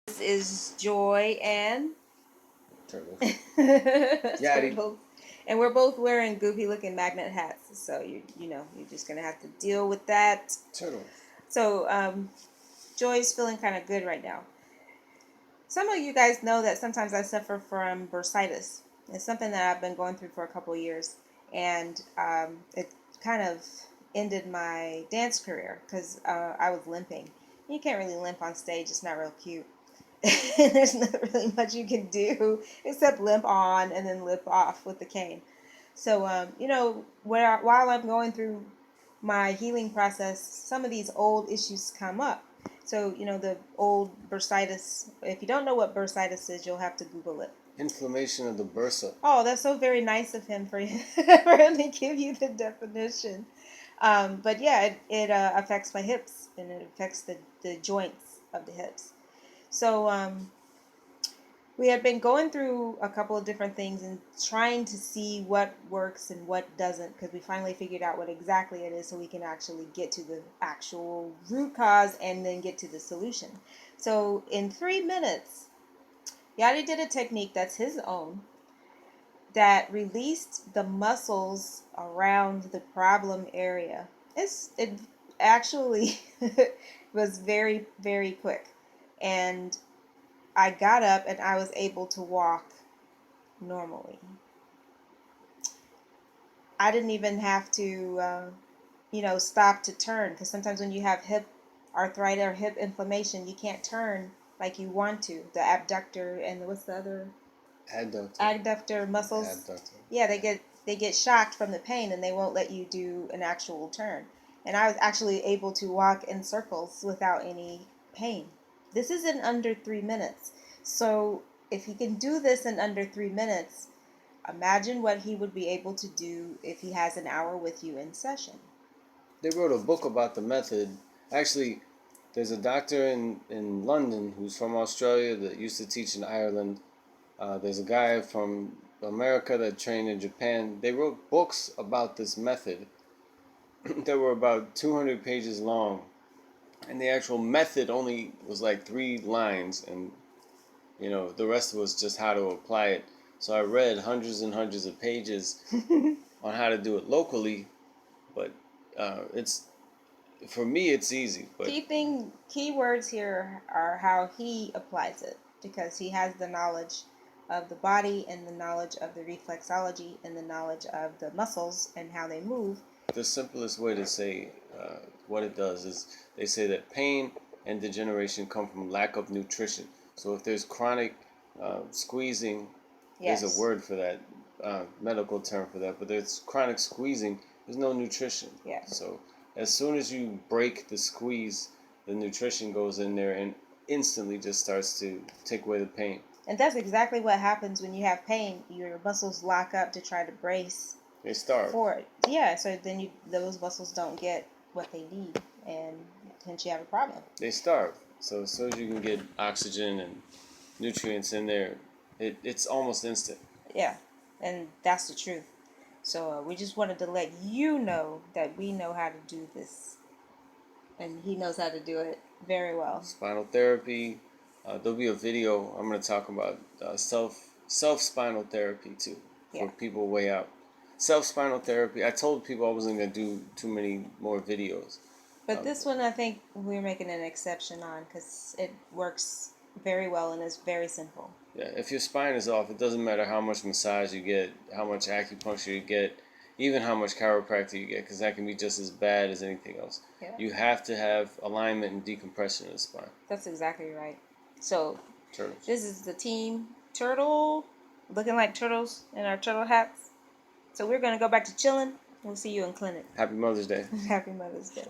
This is Joy and Turtles. Yadi. Turtles. And we're both wearing goofy looking magnet hats. So you're just gonna have to deal with that. Turtles. So Joy's feeling kind of good right now. Some of you guys know that sometimes I suffer from bursitis. It's something that I've been going through for a couple of years, and it kind of ended my dance career because I was limping. You can't really limp on stage; it's not real cute. There's not really much you can do except limp on and then limp off with the cane. So, while I'm going through my healing process, some of these old issues come up. So, the old bursitis. If you don't know what bursitis is, you'll have to Google it. Inflammation of the bursa. Oh, that's so very nice of him for for him to give you the definition. But yeah, it affects my hips and it affects the joints of the hips. So we had been going through a couple of different things and trying to see what works and what doesn't, because we finally figured out what exactly it is so we can actually get to the actual root cause and then get to the solution. So in 3 minutes, Yadi did a technique that's his own that released the muscles around the problem area. It actually was very, very quick. And I got up and I was able to walk normally. I didn't even have to, stop to turn, because sometimes when you have hip arthritis or hip inflammation, you can't turn like you want to. The abductor and what's the other? Adductor muscles. Adductor. Yeah, they get shocked from the pain and they won't let you do an actual turn. And I was actually able to walk in circles without any pain. This is in under 3 minutes. So if he can do this in under 3 minutes, imagine what he would be able to do if he has an hour with you in session. They wrote a book about the method. Actually, there's a doctor in London who's from Australia that used to teach in Ireland. There's a guy from America that trained in Japan. They wrote books about this method that were about 200 pages long. And the actual method only was like 3 lines, and the rest was just how to apply it. So I read hundreds and hundreds of pages on how to do it locally, but it's for me it's easy. But Key words here are how he applies it, because he has the knowledge of the body and the knowledge of the reflexology and the knowledge of the muscles and how they move. The simplest way to say what it does is they say that pain and degeneration come from lack of nutrition. So if there's chronic squeezing, Yes. there's a word for that, medical term for that, but there's chronic squeezing, there's no nutrition. Yeah. So as soon as you break the squeeze, the nutrition goes in there and instantly just starts to take away the pain. And that's exactly what happens when you have pain. Your muscles lock up to try to brace. They starve. For it. Yeah, so then those muscles don't get what they need, and hence you have a problem. They starve. So as soon as you can get oxygen and nutrients in there, it's almost instant. Yeah, and that's the truth. So we just wanted to let you know that we know how to do this, and he knows how to do it very well. Spinal therapy. There'll be a video. I'm going to talk about self spinal therapy too for people way out. Self spinal therapy. I told people I wasn't going to do too many more videos. But this one I think we're making an exception on because it works very well and is very simple. Yeah, if your spine is off, it doesn't matter how much massage you get, how much acupuncture you get, even how much chiropractor you get, because that can be just as bad as anything else. Yeah. You have to have alignment and decompression in the spine. That's exactly right. So Turtles. This is the team turtle, looking like turtles in our turtle hats. So we're going to go back to chilling. We'll see you in clinic. Happy Mother's Day. Happy Mother's Day.